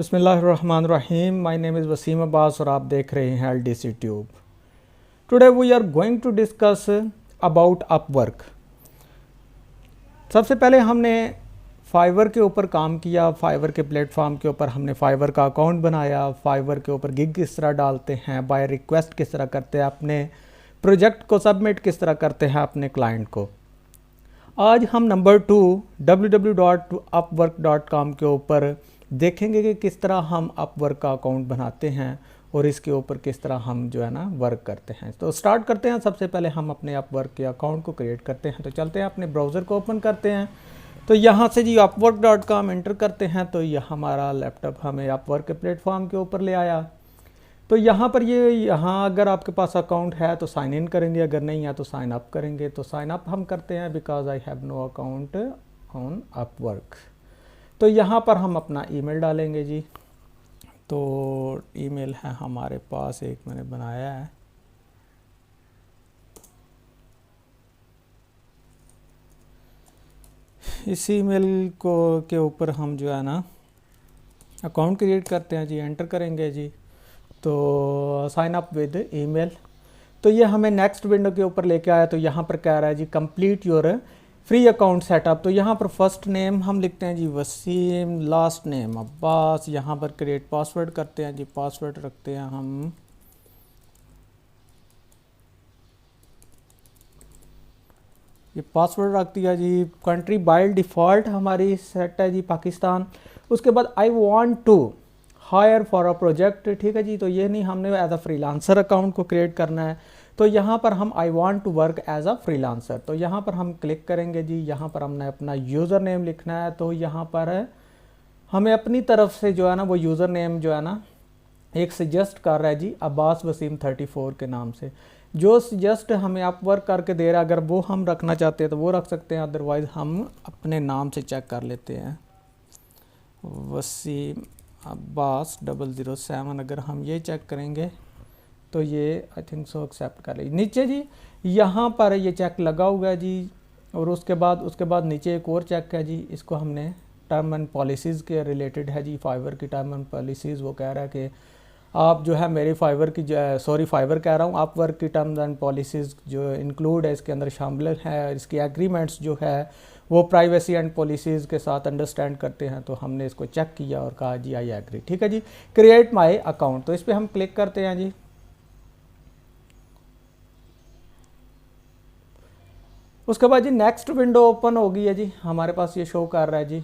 बिस्मिल्लाहिर्रहमानिर्रहीम। My name is Waseem Abbas और आप देख रहे हैं LDC tube. Today we are going to discuss about Upwork. सबसे पहले हमने फाइवर के ऊपर काम किया। फाइवर के प्लेटफॉर्म के ऊपर हमने फाइवर का अकाउंट बनाया। फाइवर के ऊपर गिग किस तरह डालते हैं, बाय रिक्वेस्ट किस तरह करते हैं, अपने प्रोजेक्ट को सबमिट किस तरह करते हैं अपने क्लाइंट को। आज हम नंबर 2 www.upwork.com के ऊपर देखेंगे कि किस तरह हम अपवर्क का अकाउंट बनाते हैं और इसके ऊपर किस तरह हम जो है ना वर्क करते हैं। तो स्टार्ट करते हैं। सबसे पहले हम अपने अपवर्क के अकाउंट को क्रिएट करते हैं। तो चलते हैं, अपने ब्राउज़र को ओपन करते हैं। तो यहाँ से जी upwork.com एंटर करते हैं। तो यह हमारा लैपटॉप हमें अपवर्क के प्लेटफॉर्म के ऊपर ले आया। तो यहाँ पर यहाँ अगर आपके पास अकाउंट है तो साइन इन करेंगे, अगर नहीं है तो साइन अप करेंगे। तो साइन अप हम करते हैं because I have no account on Upwork. तो यहाँ पर हम अपना ईमेल डालेंगे जी। तो ईमेल है हमारे पास, एक मैंने बनाया है। इस ईमेल को के ऊपर हम जो है ना अकाउंट क्रिएट करते हैं जी, एंटर करेंगे जी। तो साइन अप विद ईमेल। तो ये हमें नेक्स्ट विंडो के ऊपर लेके आया। तो यहाँ पर कह रहा है जी complete your free account setup. तो यहाँ पर फर्स्ट नेम हम लिखते हैं जी वसीम, लास्ट नेम अब्बास। यहाँ पर क्रिएट पासवर्ड करते हैं जी, पासवर्ड रखते हैं हम ये पासवर्ड रख दिया जी। कंट्री बाय डिफ़ॉल्ट हमारी सेट है जी पाकिस्तान। उसके बाद I want to hire for a project, ठीक है जी। तो ये नहीं, हमने एज अ फ्रीलांसर अकाउंट को क्रिएट करना है। तो यहाँ पर हम I want to work as a freelancer. तो यहाँ पर हम क्लिक करेंगे जी। यहाँ पर हमने अपना यूज़र नेम लिखना है। तो यहाँ पर हमें अपनी तरफ से जो है ना वो यूज़र नेम जो है ना एक सजेस्ट कर रहा है जी अब्बास वसीम 34 के नाम से। जो सजेस्ट हमें आप वर्क करके दे रहा है, अगर वो हम रखना चाहते हैं तो वो रख सकते हैं, अदरवाइज़ हम अपने नाम से चेक कर लेते हैं वसीम अब्बास 007। अगर हम ये चेक करेंगे तो ये आई थिंक सो एक्सेप्ट कर लीजिए। नीचे जी यहाँ पर ये चेक लगा हुआ है जी। और उसके बाद नीचे एक और चेक है जी। इसको हमने टर्म एंड पॉलिसीज़ के रिलेटेड है जी। फाइवर की टर्म एंड पॉलिसीज़ वो कह रहा है कि आप जो है मेरी फाइवर कह रहा हूँ, आप वर्क की टर्म्स एंड पॉलिसीज़ जो इंक्लूड है इसके अंदर शामिल है। इसकी एग्रीमेंट्स जो है वो प्राइवेसी एंड पॉलिसीज़ के साथ अंडरस्टैंड करते हैं। तो हमने इसको चेक किया और कहा जी आई एग्री, ठीक है जी। क्रिएट माई अकाउंट, तो इस पर हम क्लिक करते हैं जी। उसके बाद जी नेक्स्ट विंडो ओपन हो गई है जी, हमारे पास ये शो कर रहा है जी।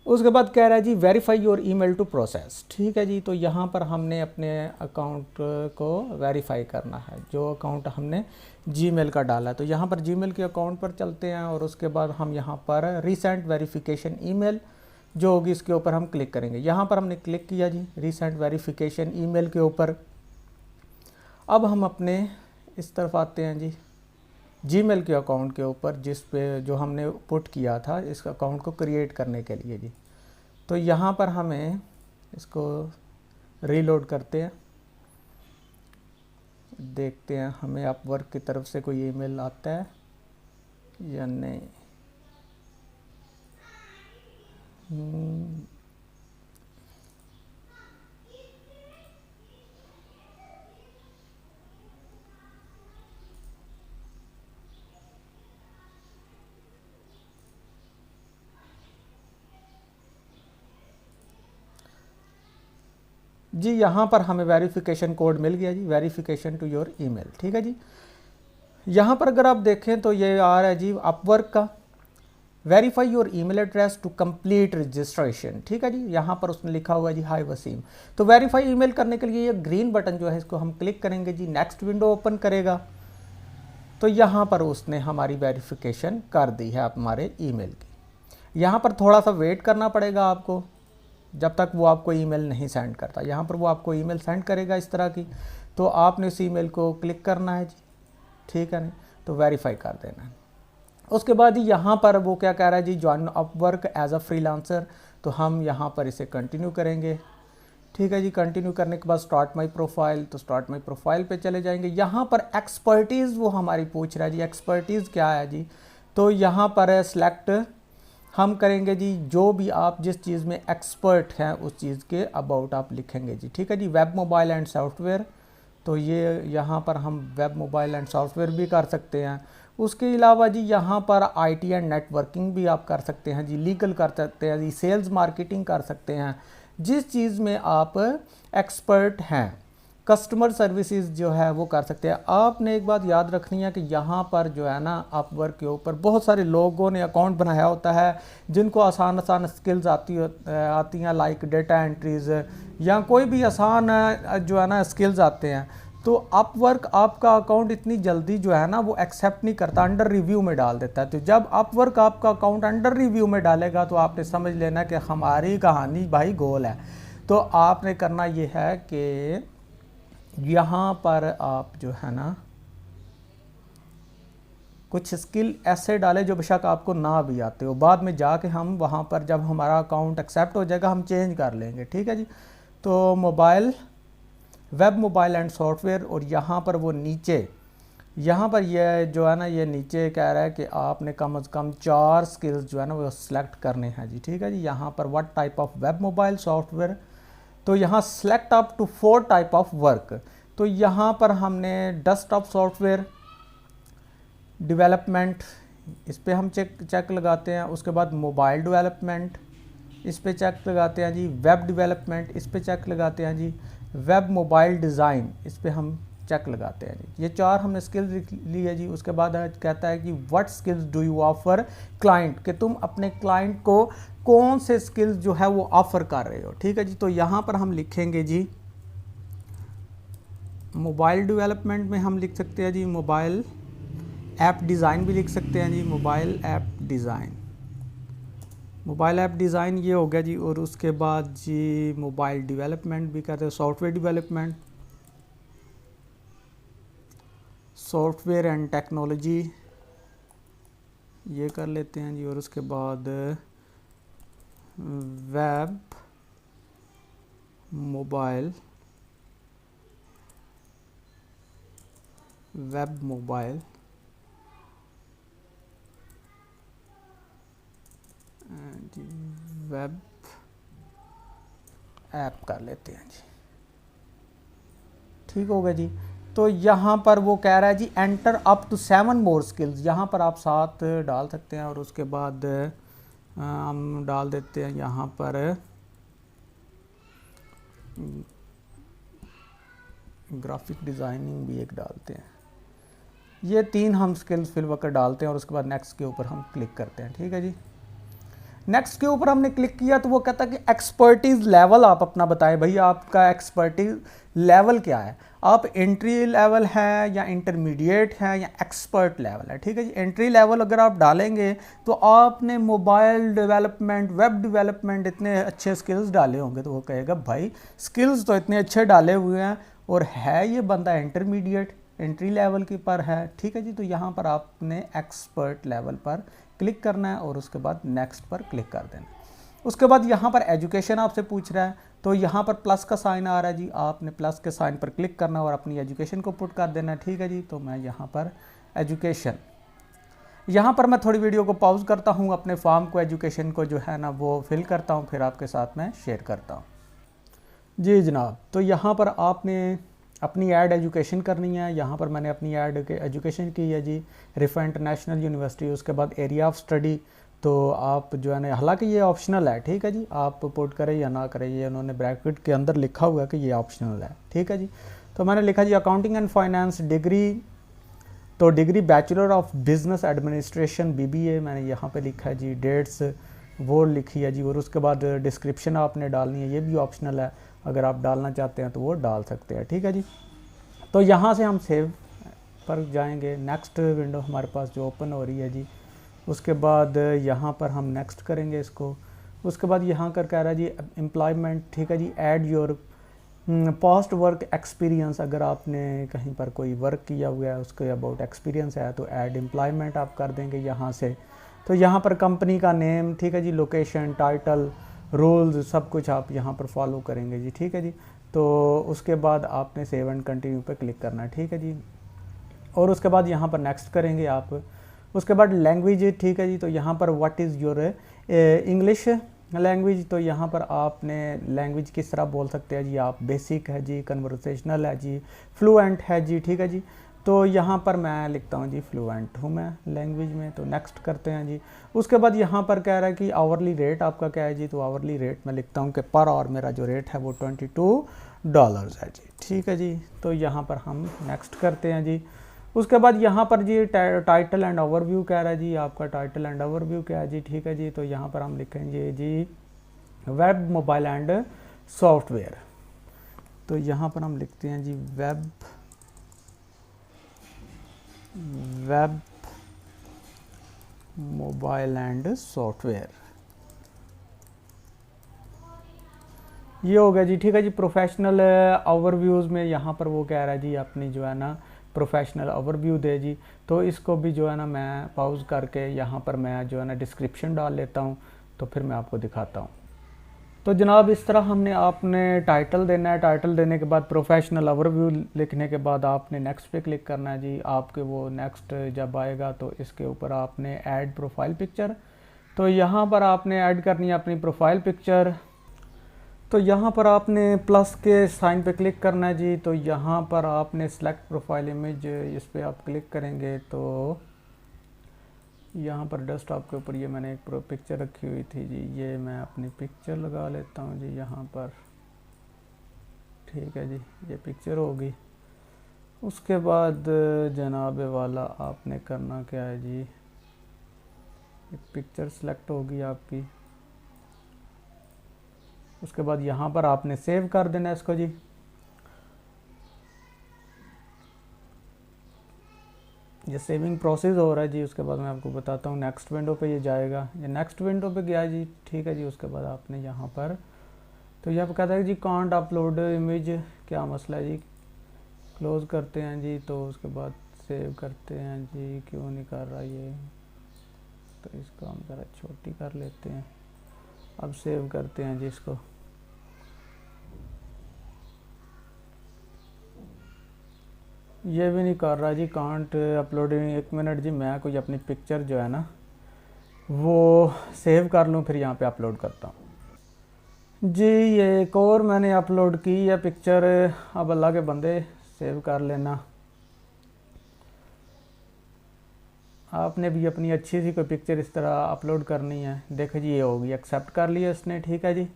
उसके बाद कह रहा है जी verify your email to process, ठीक है जी। तो यहाँ पर हमने अपने अकाउंट को वेरीफाई करना है, जो अकाउंट हमने जीमेल का डाला है। तो यहाँ पर जीमेल के अकाउंट पर चलते हैं और उसके बाद हम यहाँ पर रिसेंट वेरिफिकेशन ईमेल जो होगी इसके ऊपर हम क्लिक करेंगे। यहाँ पर हमने क्लिक किया जी रिसेंट वेरिफिकेशन ईमेल के ऊपर। अब हम अपने इस तरफ आते हैं जी जीमेल के अकाउंट के ऊपर, जिस पे जो हमने पुट किया था इस अकाउंट को क्रिएट करने के लिए जी। तो यहाँ पर हमें इसको रीलोड करते हैं, देखते हैं हमें अपवर्क की तरफ से कोई ईमेल आता है या नहीं। जी यहाँ पर हमें वेरिफिकेशन कोड मिल गया जी, वेरिफिकेशन टू योर ईमेल, ठीक है जी। यहाँ पर अगर आप देखें तो ये आ रहा है जी अपवर्क का verify your email address to complete registration, ठीक है जी। यहाँ पर उसने लिखा हुआ है जी हाय वसीम। तो वेरीफाई ईमेल करने के लिए ये ग्रीन बटन जो है इसको हम क्लिक करेंगे जी, नेक्स्ट विंडो ओपन करेगा। तो यहाँ पर उसने हमारी वेरिफिकेशन कर दी है हमारे ईमेल की। यहाँ पर थोड़ा सा वेट करना पड़ेगा आपको जब तक वो आपको ईमेल नहीं सेंड करता। यहाँ पर वो आपको ईमेल सेंड करेगा इस तरह की, तो आपने उस ईमेल को क्लिक करना है जी, ठीक है नहीं, तो वेरीफाई कर देना है। उसके बाद यहाँ पर वो क्या कह रहा है जी join Upwork as a freelancer. तो हम यहाँ पर इसे कंटिन्यू करेंगे, ठीक है जी। कंटिन्यू करने के बाद स्टार्ट माई प्रोफाइल, तो स्टार्ट माई प्रोफाइल पे चले जाएंगे। यहाँ पर एक्सपर्टीज़ वो हमारी पूछ रहा है जी, एक्सपर्टीज़ क्या है जी। तो यहाँ पर सिलेक्ट हम करेंगे जी जो भी आप जिस चीज़ में एक्सपर्ट हैं उस चीज़ के अबाउट आप लिखेंगे जी, ठीक है जी। वेब मोबाइल एंड सॉफ्टवेयर, तो ये यहाँ पर हम वेब मोबाइल एंड सॉफ्टवेयर भी कर सकते हैं। उसके अलावा जी यहाँ पर आईटी एंड नेटवर्किंग भी आप कर सकते हैं जी, लीगल कर सकते हैं जी, सेल्स मार्केटिंग कर सकते हैं, जिस चीज़ में आप एक्सपर्ट हैं। कस्टमर सर्विसेज जो है वो कर सकते हैं। आपने एक बात याद रखनी है कि यहाँ पर जो है ना अपवर्क के ऊपर बहुत सारे लोगों ने अकाउंट बनाया होता है जिनको आसान आसान स्किल्स आती हैं, लाइक डेटा एंट्रीज या कोई भी आसान जो है ना स्किल्स आते हैं। तो अपवर्क आपका अकाउंट इतनी जल्दी जो है ना वो एक्सेप्ट नहीं करता, अंडर रिव्यू में डाल देता है। तो जब अपवर्क आपका अकाउंट अंडर रिव्यू में डालेगा तो आपने समझ लेना कि हमारी कहानी भाई गोल है। तो आपने करना ये है कि यहाँ पर आप जो है ना कुछ स्किल ऐसे डाले जो बेशक आपको ना भी आते हो, बाद में जाके हम वहाँ पर जब हमारा अकाउंट एक्सेप्ट हो जाएगा हम चेंज कर लेंगे, ठीक है जी। तो mobile, web mobile and software, और यहाँ पर वो नीचे यहाँ पर ये जो है ना ये नीचे कह रहा है कि आपने कम से कम 4 स्किल्स जो है ना वो सिलेक्ट करने हैं जी, ठीक है जी। यहाँ पर what type of web mobile software, तो यहाँ select up to 4 type of work. तो यहाँ पर हमने डेस्कटॉप सॉफ्टवेयर डेवलपमेंट, इस पे हम चेक लगाते हैं। उसके बाद मोबाइल डेवलपमेंट, इस पे चेक लगाते हैं जी। वेब डेवलपमेंट, इस पे चेक लगाते हैं जी। वेब मोबाइल डिज़ाइन, इस पे हम चेक लगाते हैं जी। ये 4 हमने स्किल्स ली है जी। उसके बाद कहता है कि what skills do you offer client, कि तुम अपने क्लाइंट को कौन से स्किल्स जो है वो ऑफ़र कर रहे हो, ठीक है जी। तो यहाँ पर हम लिखेंगे जी मोबाइल डेवलपमेंट में हम लिख सकते हैं जी मोबाइल ऐप डिज़ाइन भी लिख सकते हैं जी, mobile app design. Mobile app design ये हो गया जी। और उसके बाद जी मोबाइल डेवलपमेंट भी कहते हैं, software development, software and technology ये कर लेते हैं जी। और उसके बाद web mobile, web mobile web app कर लेते हैं जी, ठीक हो गया जी। तो यहाँ पर वो कह रहा है जी enter up to 7 more skills, यहाँ पर आप 7 डाल सकते हैं। और उसके बाद हम डाल देते हैं यहाँ पर ग्राफिक डिज़ाइनिंग भी एक डालते हैं। ये 3 हम स्किल्स फिल वक्त डालते हैं और उसके बाद नेक्स्ट के ऊपर हम क्लिक करते हैं, ठीक है जी। नेक्स्ट के ऊपर हमने क्लिक किया तो वो कहता है कि एक्सपर्टीज़ लेवल आप अपना बताएं, भैया आपका एक्सपर्टीज़ लेवल क्या है, आप एंट्री लेवल है या इंटरमीडिएट है या एक्सपर्ट लेवल है, ठीक है जी। एंट्री लेवल अगर आप डालेंगे तो आपने मोबाइल डेवलपमेंट, वेब डेवलपमेंट इतने अच्छे स्किल्स डाले होंगे तो वो कहेगा भाई स्किल्स तो इतने अच्छे डाले हुए हैं और है ये बंदा इंटरमीडिएट, एंट्री लेवल के पर है, ठीक है जी। तो यहाँ पर आपने एक्सपर्ट लेवल पर क्लिक करना है और उसके बाद नेक्स्ट पर क्लिक कर देना। उसके बाद यहाँ पर एजुकेशन आपसे पूछ रहा है तो यहाँ पर प्लस का साइन आ रहा है जी, आपने प्लस के साइन पर क्लिक करना और अपनी एजुकेशन को पुट कर देना, ठीक है जी। तो मैं यहाँ पर एजुकेशन, यहाँ पर मैं थोड़ी वीडियो को पॉज करता हूँ, अपने फॉर्म को एजुकेशन को जो है ना वो फिल करता हूँ, फिर आपके साथ मैं शेयर करता हूँ जी जनाब। तो यहाँ पर आपने अपनी ऐड एजुकेशन करनी है। यहाँ पर मैंने अपनी ऐड एजुकेशन की है जी, रिफा इंटरनेशनल यूनिवर्सिटी। उसके बाद एरिया ऑफ स्टडी, तो आप जो है ना, हालांकि ये ऑप्शनल है, ठीक है जी, आप पुट करें या ना करें, ये उन्होंने ब्रैकेट के अंदर लिखा हुआ है कि ये ऑप्शनल है, ठीक है जी। तो मैंने लिखा जी अकाउंटिंग एंड फाइनेंस डिग्री, तो degree bachelor of business administration BBA मैंने यहाँ पे लिखा है जी, डेट्स वो लिखी है जी। और उसके बाद डिस्क्रिप्शन आपने डालनी है, ये भी ऑप्शनल है, अगर आप डालना चाहते हैं तो वो डाल सकते हैं, ठीक है जी। तो यहाँ से हम सेव पर जाएंगे, नेक्स्ट विंडो हमारे पास जो ओपन हो रही है जी। उसके बाद यहाँ पर हम नेक्स्ट करेंगे इसको। उसके बाद यहाँ कर कह रहा है जी एम्प्लॉयमेंट, ठीक है जी, add your past work experience, अगर आपने कहीं पर कोई वर्क किया हुआ है उसके अबाउट एक्सपीरियंस है तो ऐड एम्प्लॉयमेंट आप कर देंगे यहाँ से। तो यहाँ पर कंपनी का नेम, ठीक है जी, लोकेशन, टाइटल, रूल्स सब कुछ आप यहाँ पर फॉलो करेंगे जी, ठीक है जी। तो उसके बाद आपने सेव एंड कंटिन्यू पे क्लिक करना है, ठीक है जी। और उसके बाद यहाँ पर नेक्स्ट करेंगे आप। उसके बाद लैंग्वेज, ठीक है जी, तो यहाँ पर what is your English language, तो यहाँ पर आपने लैंग्वेज किस तरह बोल सकते हैं जी आप, बेसिक है जी, कन्वर्सेशनल है जी, फ्लुएंट है जी, ठीक है जी। तो यहाँ पर मैं लिखता हूँ जी फ्लुएंट हूँ मैं लैंग्वेज में, तो नेक्स्ट करते हैं जी। उसके बाद यहाँ पर कह रहा है कि आवरली रेट आपका क्या है जी, तो आवरली रेट मैं लिखता हूँ कि पर आवर मेरा जो रेट है वो $22 है जी, ठीक है जी। तो यहाँ पर हम नेक्स्ट करते हैं जी। उसके बाद यहाँ पर जी टाइटल एंड ओवरव्यू कह रहा है जी, आपका टाइटल एंड ओवरव्यू क्या है जी, ठीक है जी। तो यहाँ पर हम लिखेंगे जी वेब मोबाइल एंड सॉफ्टवेयर। तो यहाँ पर हम लिखते हैं जी वेब मोबाइल एंड सॉफ्टवेयर, ये हो गया जी, ठीक है जी। प्रोफेशनल ओवरव्यूज़ में यहाँ पर वो कह रहा है जी अपनी जो है ना प्रोफेशनल ओवरव्यू दे जी। तो इसको भी जो है ना मैं पॉज करके यहाँ पर मैं जो है ना डिस्क्रिप्शन डाल लेता हूँ, तो फिर मैं आपको दिखाता हूँ। तो जनाब इस तरह हमने आपने टाइटल देना है, टाइटल देने के बाद प्रोफेशनल ओवरव्यू लिखने के बाद आपने नेक्स्ट पे क्लिक करना है जी। आपके वो नेक्स्ट जब आएगा तो इसके ऊपर आपने ऐड प्रोफाइल पिक्चर, तो यहाँ पर आपने ऐड करनी है अपनी प्रोफाइल पिक्चर। तो यहाँ पर आपने प्लस के साइन पे क्लिक करना है जी। तो यहाँ पर आपने सेलेक्ट प्रोफाइल इमेज, इस पर आप क्लिक करेंगे तो यहाँ पर डेस्कटॉप के ऊपर ये मैंने एक पिक्चर रखी हुई थी जी, ये मैं अपनी पिक्चर लगा लेता हूँ जी यहाँ पर, ठीक है जी, ये पिक्चर होगी। उसके बाद जनाब वाला आपने करना क्या है जी, एक पिक्चर सेलेक्ट होगी आपकी। उसके बाद यहाँ पर आपने सेव कर देना है इसको जी। ये सेविंग प्रोसेस हो रहा है जी। उसके बाद मैं आपको बताता हूँ नेक्स्ट विंडो पे ये जाएगा, ये नेक्स्ट विंडो पे गया जी, ठीक है जी। उसके बाद आपने यहाँ पर तो ये आप कहता है जी कांट अपलोड इमेज, क्या मसला है जी, क्लोज़ करते हैं जी। तो उसके बाद सेव करते हैं जी, क्यों नहीं कर रहा ये, तो इसको हम ज़रा छोटी कर लेते हैं। अब सेव करते हैं जी इसको। ये भी नहीं कर रहा जी, कांट अपलोडिंग। एक मिनट जी, मैं कोई अपनी पिक्चर जो है ना वो सेव कर लूँ, फिर यहाँ पे अपलोड करता हूँ जी। ये एक और मैंने अपलोड की है पिक्चर, अब अल्लाह के बंदे सेव कर लेना। आपने भी अपनी अच्छी सी कोई पिक्चर इस तरह अपलोड करनी है। देखो जी ये होगी, एक्सेप्ट कर लिया इसने, ठीक है जी।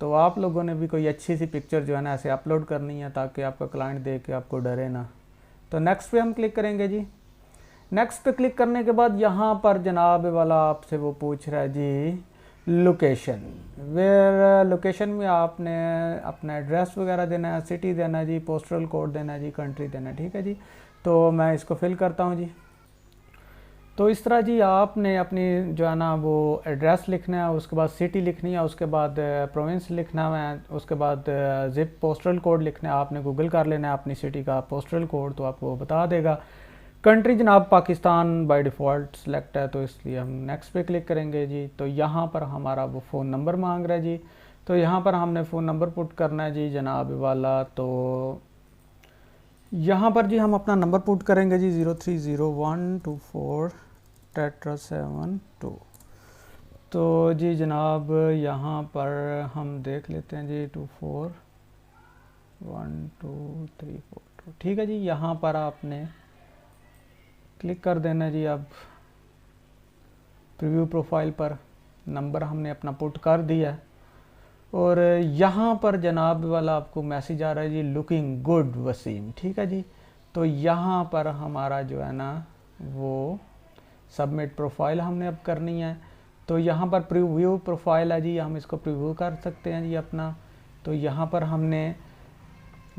तो आप लोगों ने भी कोई अच्छी सी पिक्चर जो है ना ऐसे अपलोड करनी है ताकि आपका क्लाइंट देख के आपको डरे ना। तो नेक्स्ट पे हम क्लिक करेंगे जी। नेक्स्ट पे क्लिक करने के बाद यहाँ पर जनाब वाला आपसे वो पूछ रहा है जी लोकेशन, वेयर लोकेशन में आपने अपना एड्रेस वगैरह देना है, सिटी देना है जी, पोस्टल कोड देना है जी, कंट्री देना है, ठीक है जी। तो मैं इसको फिल करता हूँ जी। तो इस तरह जी आपने अपनी जो है ना वो एड्रेस लिखना है, उसके बाद सिटी लिखनी है, उसके बाद प्रोविंस लिखना है, उसके बाद ज़िप पोस्टल कोड लिखना है। आपने गूगल कर लेना है अपनी सिटी का पोस्टल कोड, तो आपको बता देगा। कंट्री जनाब पाकिस्तान बाय डिफ़ॉल्ट सेलेक्ट है, तो इसलिए हम नेक्स्ट पे क्लिक करेंगे जी। तो यहाँ पर हमारा वो फ़ोन नंबर मांग रहा है जी। तो यहाँ पर हमने फ़ोन नंबर पुट करना है जी जनाब वाला। तो यहाँ पर जी हम अपना नंबर पुट करेंगे जी 030124-772। तो जी जनाब यहाँ पर हम देख लेते हैं जी 241234, ठीक है जी। यहाँ पर आपने क्लिक कर देना जी। अब प्रीव्यू प्रोफाइल पर नंबर हमने अपना पुट कर दिया है, और यहाँ पर जनाब वाला आपको मैसेज आ रहा है जी लुकिंग गुड वसीम, ठीक है जी। तो यहाँ पर हमारा जो है ना वो सबमिट प्रोफाइल हमने अब करनी है। तो यहाँ पर प्रीव्यू प्रोफाइल है जी, हम इसको प्रीव्यू कर सकते हैं जी अपना। तो यहाँ पर हमने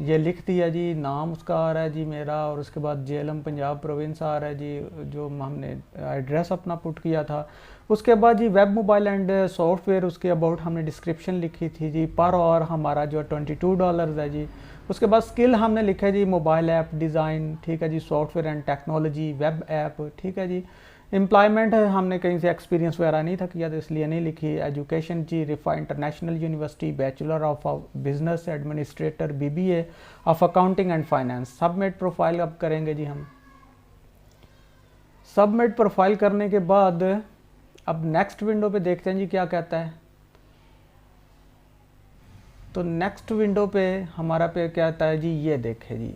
ये लिख दिया जी, नाम उसका आ रहा है जी मेरा, और उसके बाद जेएलएम पंजाब प्रोविंस आ रहा है जी, जो हमने एड्रेस अपना पुट किया था। उसके बाद जी वेब मोबाइल एंड सॉफ्टवेयर, उसके अबाउट हमने डिस्क्रिप्शन लिखी थी जी, पर और हमारा जो $22 है जी। उसके बाद स्किल हमने लिखा है जी मोबाइल ऐप डिज़ाइन, ठीक है जी, software and technology, web app, ठीक है जी। एम्प्लॉयमेंट है, हमने कहीं से एक्सपीरियंस वगैरह नहीं था किया, तो इसलिए नहीं लिखी। एजुकेशन जी Riphah international university, bachelor of business administrator, BBA of accounting and finance. Submit profile अब करेंगे जी हम। सबमिट प्रोफाइल करने के बाद अब नेक्स्ट विंडो पे देखते हैं जी क्या कहता है। तो नेक्स्ट विंडो पे हमारा पे क्या कहता है जी, ये देखे जी,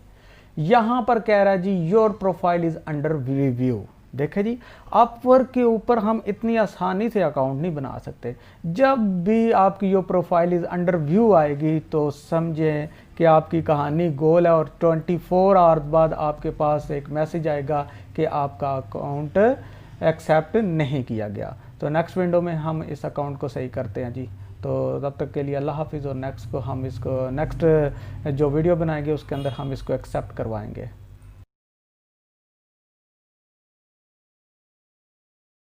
यहाँ पर कह रहा है जी your profile is under review. देखे जी, अपवर्क के ऊपर हम इतनी आसानी से अकाउंट नहीं बना सकते। जब भी आपकी your profile is under view आएगी तो समझें कि आपकी कहानी गोल है और 24 आवर्स बाद आपके पास एक मैसेज आएगा कि आपका अकाउंट एक्सेप्ट नहीं किया गया। तो नेक्स्ट विंडो में हम इस अकाउंट को सही करते हैं जी। तो तब तक के लिए अल्लाह हाफिज़, और नेक्स्ट जो वीडियो बनाएंगे उसके अंदर हम इसको एक्सेप्ट करवाएंगे।